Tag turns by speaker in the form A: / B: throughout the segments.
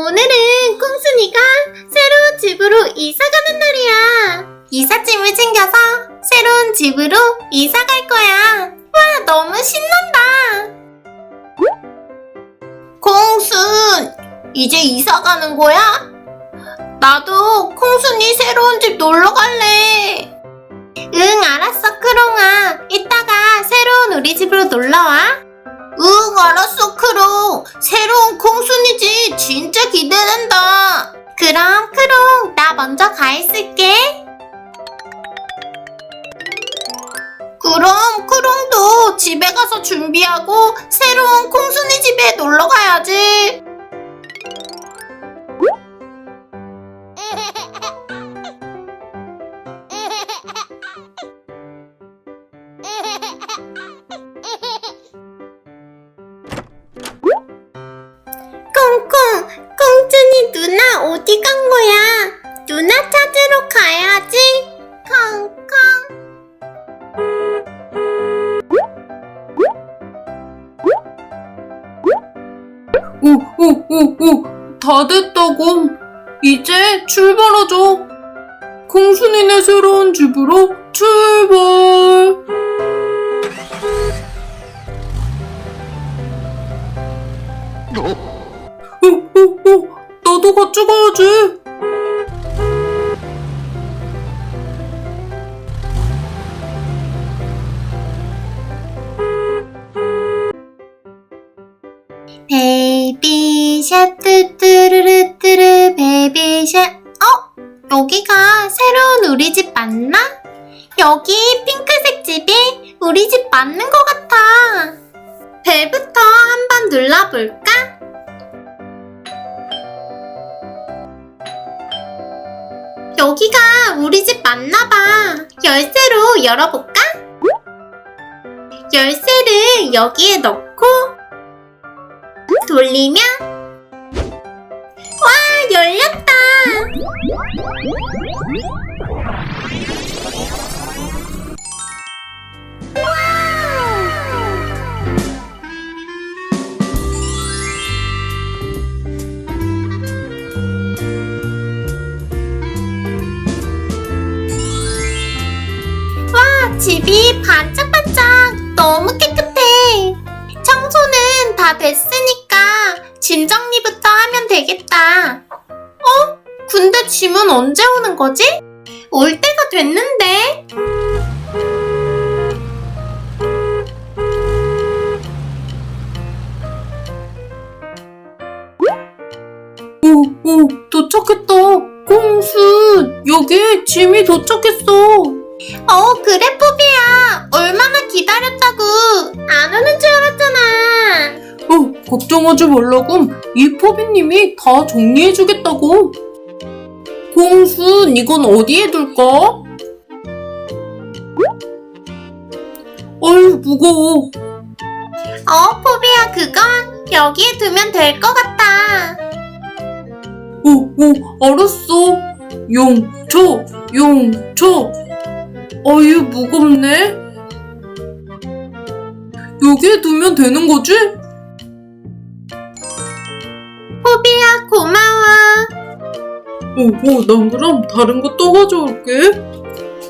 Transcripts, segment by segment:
A: 오늘은 콩순이가 새로운 집으로 이사 가는 날이야. 이삿짐을 챙겨서 새로운 집으로 이사 갈 거야. 와, 너무 신난다. 콩순, 이제 이사 가는 거야? 나도 콩순이 새로운 집 놀러 갈래. 응, 알았어, 크롱아. 이따가 새로운 우리 집으로 놀러와. 응, 알았어, 크롱. 새로운 콩순이 집 진짜 기대된다. 그럼 크롱, 나 먼저 가 있을게. 그럼 크롱도 집에 가서 준비하고 새로운 콩순이 집에 놀러 가야지. 콩콩, 콩순이 누나 어디 간 거야? 누나 찾으러 가야지. 콩콩.
B: 오, 다 됐다고. 이제 출발하자. 콩순이네 새로운 집으로 출발. 나도 같이 가야지.
A: 베이비샵 뚜뚜루루뚜루 베이비샵. 여기가 새로운 우리 집 맞나? 여기 핑크색 집이 우리 집 맞는 것 같아. 벨부터 한번 눌러볼까? 여기가 우리 집 맞나봐. 열쇠로 열어볼까? 열쇠를 여기에 넣고 돌리면 와, 열렸다. 와, 집이 반짝반짝 너무 깨끗해. 청소는 다 됐으니까 짐 정리부터 하면 되겠다. 근데 짐은 언제 오는 거지? 올 때가 됐는데.
B: 오, 도착했다. 콩순, 여기 짐이 도착했어.
A: 그래, 포비야. 얼마나 기다렸다고. 안 오는 줄 알았잖아.
B: 걱정하지 말라고. 이 포비님이 다 정리해주겠다고. 콩순, 이건 어디에 둘까? 어휴, 무거워.
A: 포비야, 그건 여기에 두면 될 것 같아.
B: 알았어. 용초. 어휴, 무겁네. 여기에 두면 되는 거지?
A: 포비야, 고마워.
B: 난 그럼 다른 거 또 가져올게.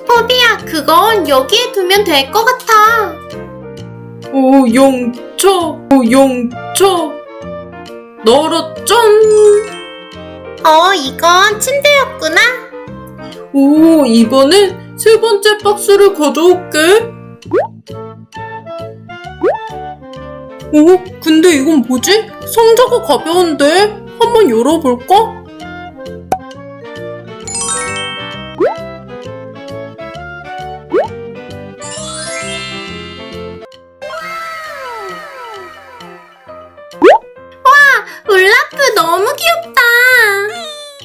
A: 포비야, 그건 여기에 두면 될 것 같아.
B: 용초. 나라 짠.
A: 이건 침대였구나.
B: 이번엔 세 번째 박스를 가져올게. 근데 이건 뭐지? 상자가 가벼운데? 한번 열어볼까?
A: 울라프 너무 귀엽다.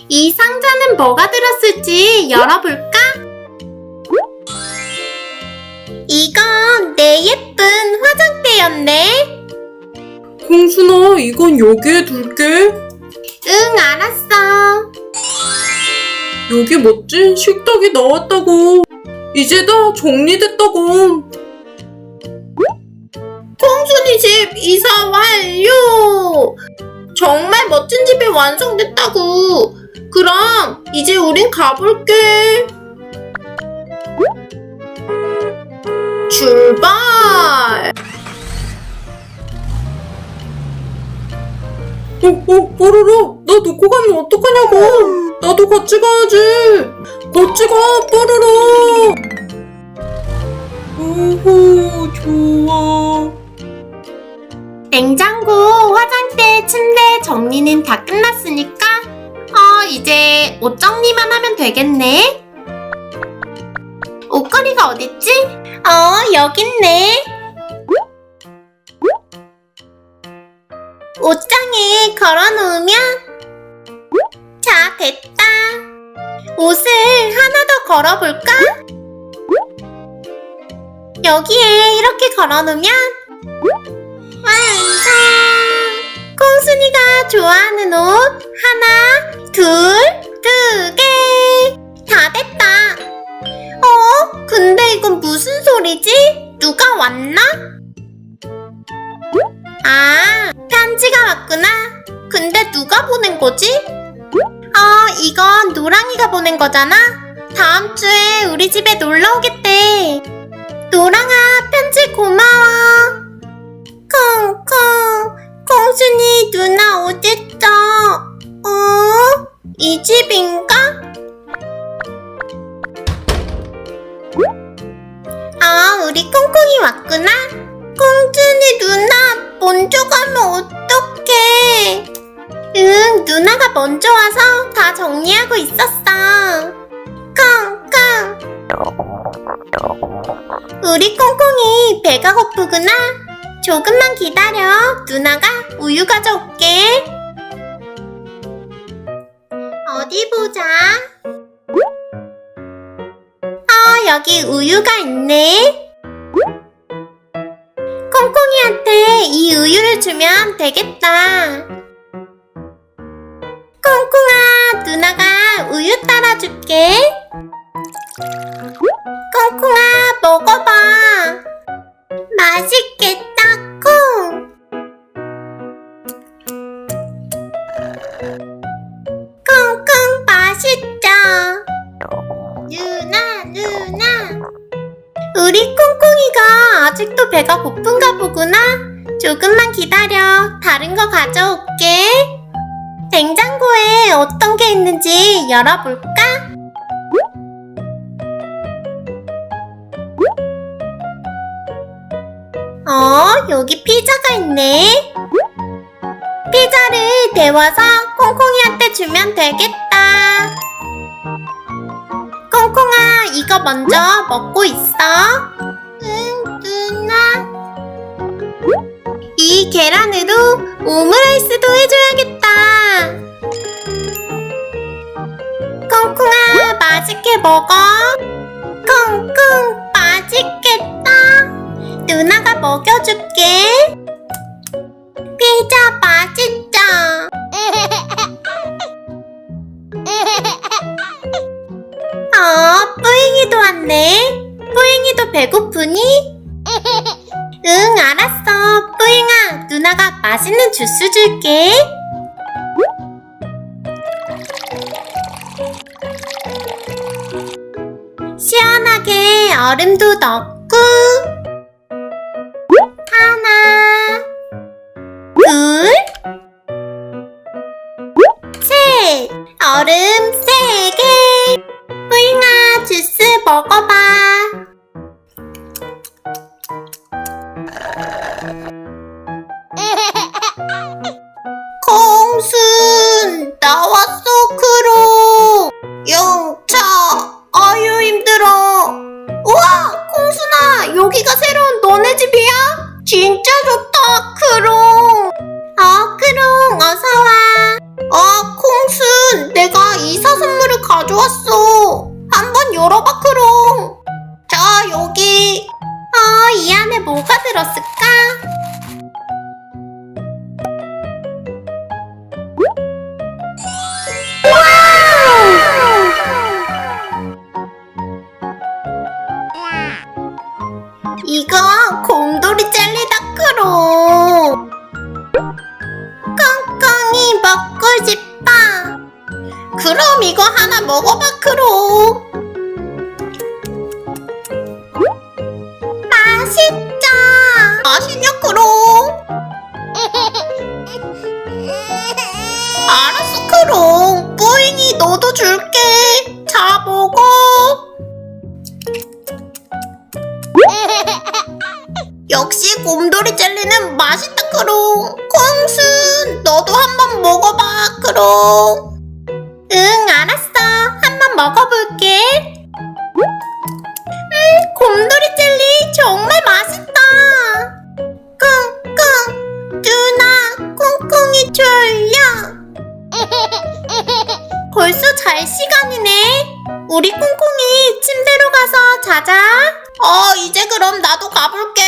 A: 이 상자는 뭐가 들었을지 열어볼까? 이건 내 예쁜 화장대였네.
B: 콩순아, 이건 여기에 둘게.
A: 응, 알았어.
B: 여기 멋진 식탁이 나왔다고. 이제 다 정리됐다고.
A: 콩순이 집 이사 완료! 정말 멋진 집이 완성됐다고. 그럼 이제 우린 가볼게. 출발!
B: 뽀로로, 나 놓고 가면 어떡하냐고. 나도 같이 가야지. 같이 가, 뽀로로. 오호, 좋아.
A: 냉장고, 화장대, 침대 정리는 다 끝났으니까 이제 옷 정리만 하면 되겠네. 옷걸이가 어딨지? 여기 있네. 옷장에 걸어놓으면 자, 됐다. 옷을 하나 더 걸어볼까? 여기에 이렇게 걸어놓으면 완성! 콩순이가 좋아하는 옷 하나, 둘, 두 개! 다 됐다! 근데 이건 무슨 소리지? 누가 왔나? 아, 편지가 왔구나. 근데 누가 보낸 거지? 이건 노랑이가 보낸 거잖아? 다음 주에 우리 집에 놀러 오겠대. 노랑아, 편지 고마워. 콩콩, 콩순이 누나 어딨어? 이 집인가? 우리 콩콩이 왔구나? 콩순이 누나, 먼저 가면 어떡해? 응, 누나가 먼저 와서 다 정리하고 있었어. 콩콩. 우리 콩콩이 배가 고프구나? 조금만 기다려. 누나가 우유 가져올게. 어디 보자. 여기 우유가 있네. 콩콩이한테 이 우유를 주면 되겠다. 콩콩아, 누나가 우유 따라줄게. 콩콩아, 먹어봐. 맛있겠다, 콩. 콩콩 맛있죠? 누나. 우리 콩콩이가 아직도 배가 고픈가 보구나. 조금만 기다려. 다른 거 가져올게. 냉장고에 어떤 게 있는지 열어볼까? 여기 피자가 있네. 피자를 데워서 콩콩이한테 주면 되겠다. 콩콩아, 이거 먼저 먹고 있어. 응, 누나. 이 계란으로 오므라이스도 해줘야겠다. 콩콩아, 맛있게 먹어. 콩콩, 맛있겠다. 누나가 먹여줄게. 피자 맛있죠? 뿌잉이도 왔네. 뿌잉이도 배고프니? 응, 알았어. 뿌잉아, 누나가 맛있는 주스 줄게. 시원하게 얼음도 넣고 하나, 둘, 셋. 얼음 3개. 뿌잉아, 주스 먹어봐. 콩순, 나왔어, 크롱. 영차, 아유 힘들어. 우와, 콩순아, 여기가 새로운 너네 집이야? 진짜 좋다, 크롱. 크롱, 어서와. 콩순, 내가 이사 선물을 가져왔어. 한번 열어봐, 크롱. 자, 여기. 이 안에 뭐가 들었을까? 이거 곰돌이 젤리다, 크롱. 콩콩이 먹어봐, 크롱. 맛있다. 맛있냐, 크롱? 알았어, 크롱. 뿌잉이 너도 줄게. 자, 먹어. 역시 곰돌이 젤리는 맛있다, 크롱. 콩순, 너도 한번 먹어봐, 크롱. 응, 알았어. 한번 먹어볼게. 곰돌이 젤리 정말 맛있다. 콩콩, 누나, 콩콩이 졸려. 벌써 잘 시간이네. 우리 콩콩이 침대로 가서 자자. 이제 그럼 나도 가볼게.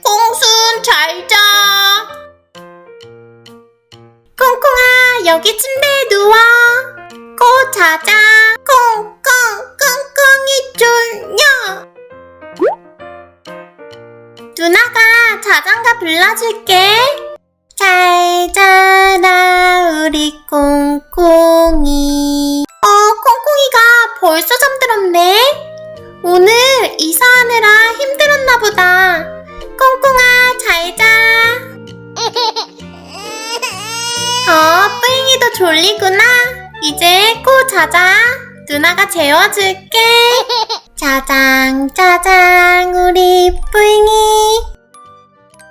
A: 콩순, 잘 자. 콩콩아, 여기 침대에 누워. 꼭 자자. 콩콩, 콩콩이 졸려. 누나가 자장가 불러줄게. 잘 자라 우리 콩콩이. 콩콩이가 벌써 잠들었네. 오늘 이사하느라 힘들었나 보다. 콩콩아, 잘 자. 뿌잉이도 졸리구나. 이제 코 자자. 누나가 재워줄게. 짜장 짜장 우리 뿌잉이.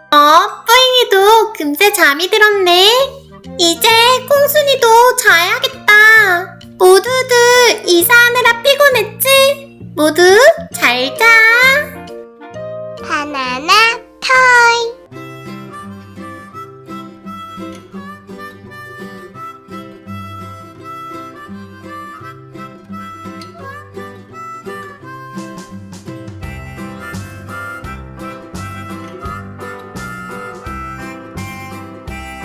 A: 뿌잉이도 금세 잠이 들었네. 이제 콩순이도 자야겠다. 모두들 이사하느라 피곤했지? 모두 잘 자. 바나나 토이.